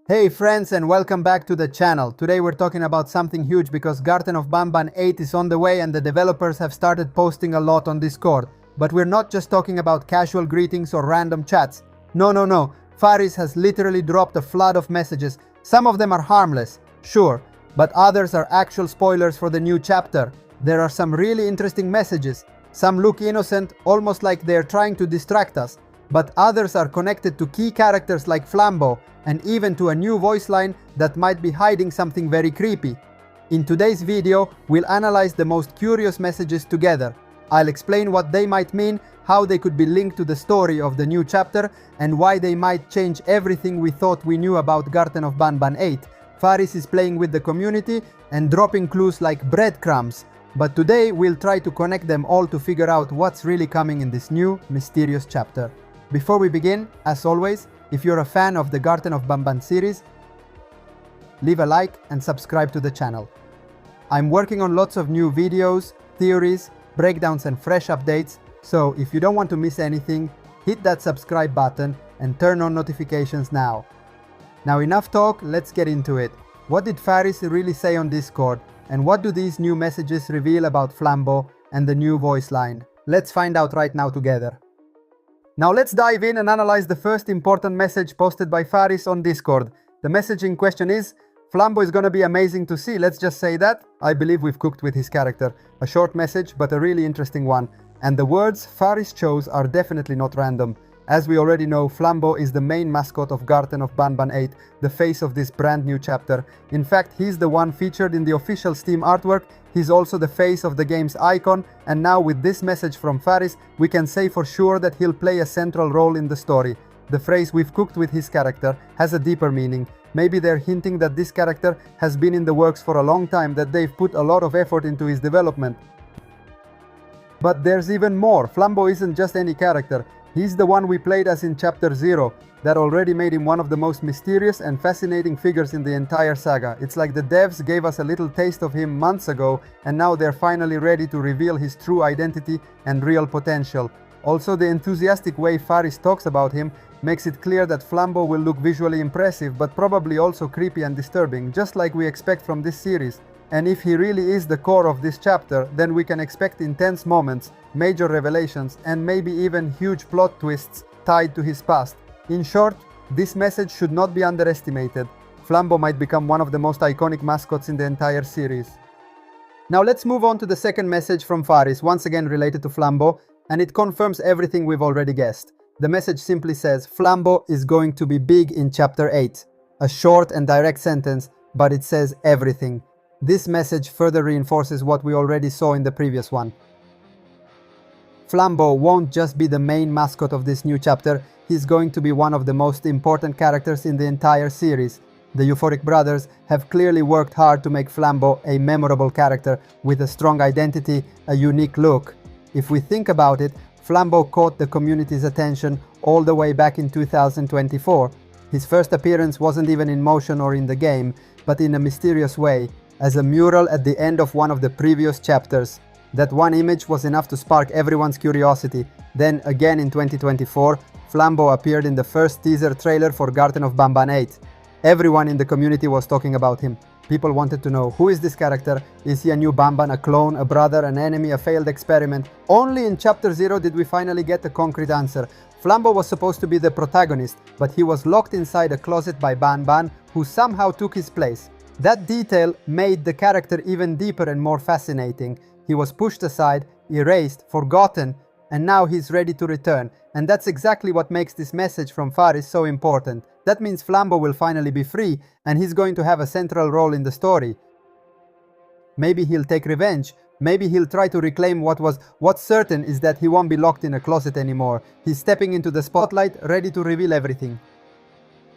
Hey friends, and welcome back to the channel. Today we're talking about something huge because Garten of Banban 8 is on the way and the developers have started posting a lot on Discord. But we're not just talking about casual greetings or random chats. No. FARIS has literally dropped a flood of messages. Some of them are harmless, sure, but others are actual spoilers for the new chapter. There are some really interesting messages. Some look innocent, almost like they're trying to distract us. But others are connected to key characters like Flambo, and even to a new voice line that might be hiding something very creepy. In today's video, we'll analyze the most curious messages together. I'll explain what they might mean, how they could be linked to the story of the new chapter, and why they might change everything we thought we knew about Garten of Banban 8. FARIS is playing with the community and dropping clues like breadcrumbs. But today, we'll try to connect them all to figure out what's really coming in this new, mysterious chapter. Before we begin, as always, if you're a fan of the Garten of Banban series, leave a like and subscribe to the channel. I'm working on lots of new videos, theories, breakdowns and fresh updates, so if you don't want to miss anything, hit that subscribe button and turn on notifications now. Now enough talk, let's get into it. What did FARIS really say on Discord, and what do these new messages reveal about Flambo and the new voice line? Let's find out right now together. Now let's dive in and analyze the first important message posted by FARIS on Discord. The message in question is, Flambo is gonna be amazing to see, let's just say that. I believe we've cooked with his character. A short message, but a really interesting one. And the words FARIS chose are definitely not random. As we already know, Flambo is the main mascot of Garten of Banban 8, the face of this brand new chapter. In fact, he's the one featured in the official Steam artwork, he's also the face of the game's icon, and now with this message from FARIS, we can say for sure that he'll play a central role in the story. The phrase "we've cooked with his character" has a deeper meaning. Maybe they're hinting that this character has been in the works for a long time, that they've put a lot of effort into his development. But there's even more. Flambo isn't just any character. He's the one we played as in Chapter 0. That already made him one of the most mysterious and fascinating figures in the entire saga. It's like the devs gave us a little taste of him months ago, and now they're finally ready to reveal his true identity and real potential. Also, the enthusiastic way FARIS talks about him makes it clear that Flambo will look visually impressive, but probably also creepy and disturbing, just like we expect from this series. And if he really is the core of this chapter, then we can expect intense moments, major revelations, and maybe even huge plot twists tied to his past. In short, this message should not be underestimated. Flambo might become one of the most iconic mascots in the entire series. Now let's move on to the second message from FARIS, once again related to Flambo, and it confirms everything we've already guessed. The message simply says, Flambo is going to be big in Chapter 8. A short and direct sentence, but it says everything. This message further reinforces what we already saw in the previous one. Flambo won't just be the main mascot of this new chapter, he's going to be one of the most important characters in the entire series. The Euphoric brothers have clearly worked hard to make Flambo a memorable character with a strong identity, a unique look. If we think about it, Flambo caught the community's attention all the way back in 2024. His first appearance wasn't even in motion or in the game, but in a mysterious way, as a mural at the end of one of the previous chapters. That one image was enough to spark everyone's curiosity. Then again in 2024, Flambo appeared in the first teaser trailer for Garten of Banban 8. Everyone in the community was talking about him. People wanted to know, who is this character? Is he a new Banban, a clone, a brother, an enemy, a failed experiment? Only in Chapter 0 did we finally get a concrete answer. Flambo was supposed to be the protagonist, but he was locked inside a closet by Banban, who somehow took his place. That detail made the character even deeper and more fascinating. He was pushed aside, erased, forgotten, and now he's ready to return. And that's exactly what makes this message from FARIS so important. That means Flambo will finally be free, and he's going to have a central role in the story. Maybe he'll take revenge. Maybe he'll try to reclaim what's certain is that he won't be locked in a closet anymore. He's stepping into the spotlight, ready to reveal everything.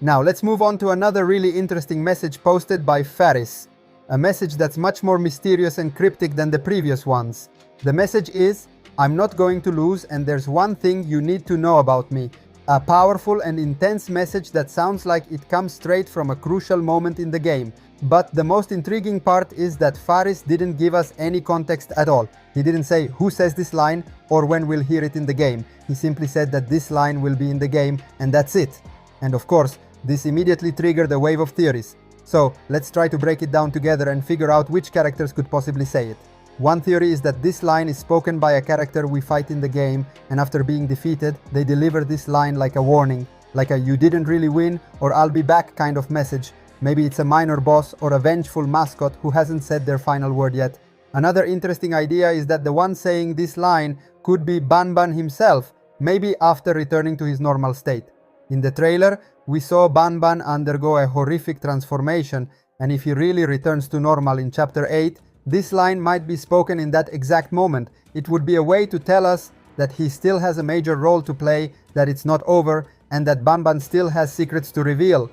Now let's move on to another really interesting message posted by FARIS. A message that's much more mysterious and cryptic than the previous ones. The message is, I'm not going to lose, and there's one thing you need to know about me. A powerful and intense message that sounds like it comes straight from a crucial moment in the game. But the most intriguing part is that FARIS didn't give us any context at all. He didn't say who says this line or when we'll hear it in the game. He simply said that this line will be in the game, and that's it. And of course, This immediately triggered a wave of theories. So, let's try to break it down together and figure out which characters could possibly say it. One theory is that this line is spoken by a character we fight in the game, and after being defeated, they deliver this line like a warning, like a "you didn't really win" or "I'll be back" kind of message. Maybe it's a minor boss or a vengeful mascot who hasn't said their final word yet. Another interesting idea is that the one saying this line could be Banban himself, maybe after returning to his normal state. In the trailer, we saw Banban undergo a horrific transformation, and if he really returns to normal in Chapter 8, this line might be spoken in that exact moment. It would be a way to tell us that he still has a major role to play, that it's not over, and that Banban still has secrets to reveal.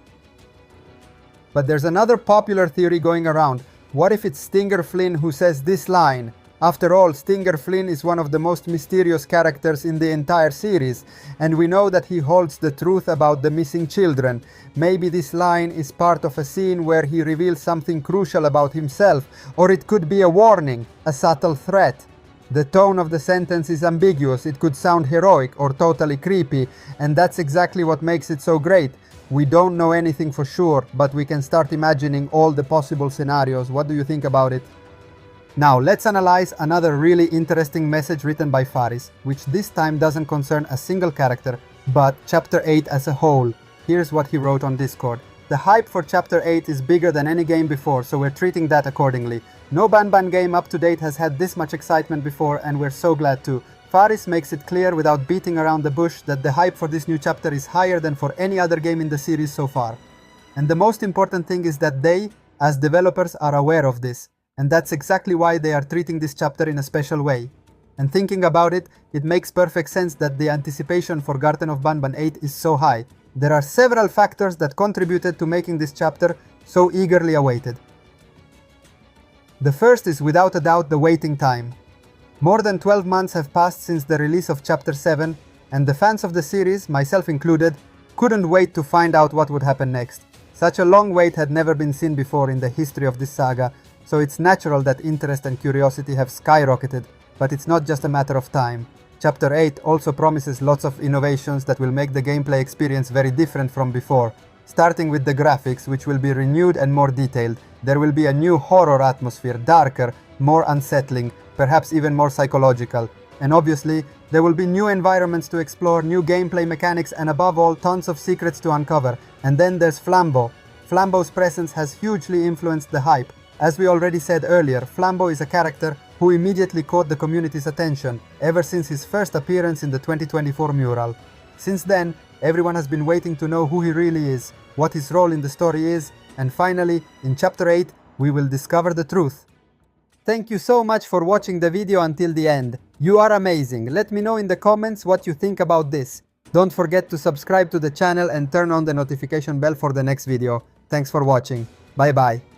But there's another popular theory going around. What if it's Stinger Flynn who says this line? After all, Stinger Flynn is one of the most mysterious characters in the entire series, and we know that he holds the truth about the missing children. Maybe this line is part of a scene where he reveals something crucial about himself, or it could be a warning, a subtle threat. The tone of the sentence is ambiguous. It could sound heroic or totally creepy, and that's exactly what makes it so great. We don't know anything for sure, but we can start imagining all the possible scenarios. What do you think about it? Now, let's analyze another really interesting message written by FARIS, which this time doesn't concern a single character, but Chapter 8 as a whole. Here's what he wrote on Discord. The hype for Chapter 8 is bigger than any game before, so we're treating that accordingly. No Banban game up to date has had this much excitement before, and we're so glad too. FARIS makes it clear without beating around the bush that the hype for this new chapter is higher than for any other game in the series so far. And the most important thing is that they, as developers, are aware of this. And that's exactly why they are treating this chapter in a special way. And thinking about it, it makes perfect sense that the anticipation for Garten of Banban 8 is so high. There are several factors that contributed to making this chapter so eagerly awaited. The first is without a doubt the waiting time. More than 12 months have passed since the release of Chapter 7, and the fans of the series, myself included, couldn't wait to find out what would happen next. Such a long wait had never been seen before in the history of this saga, so it's natural that interest and curiosity have skyrocketed, but it's not just a matter of time. Chapter 8 also promises lots of innovations that will make the gameplay experience very different from before. Starting with the graphics, which will be renewed and more detailed. There will be a new horror atmosphere, darker, more unsettling, perhaps even more psychological. And obviously, there will be new environments to explore, new gameplay mechanics, and above all, tons of secrets to uncover. And then there's Flambo. Flambo's presence has hugely influenced the hype. As we already said earlier, Flambo is a character who immediately caught the community's attention, ever since his first appearance in the 2024 mural. Since then, everyone has been waiting to know who he really is, what his role in the story is, and finally, in Chapter 8, we will discover the truth. Thank you so much for watching the video until the end. You are amazing. Let me know in the comments what you think about this. Don't forget to subscribe to the channel and turn on the notification bell for the next video. Thanks for watching. Bye bye.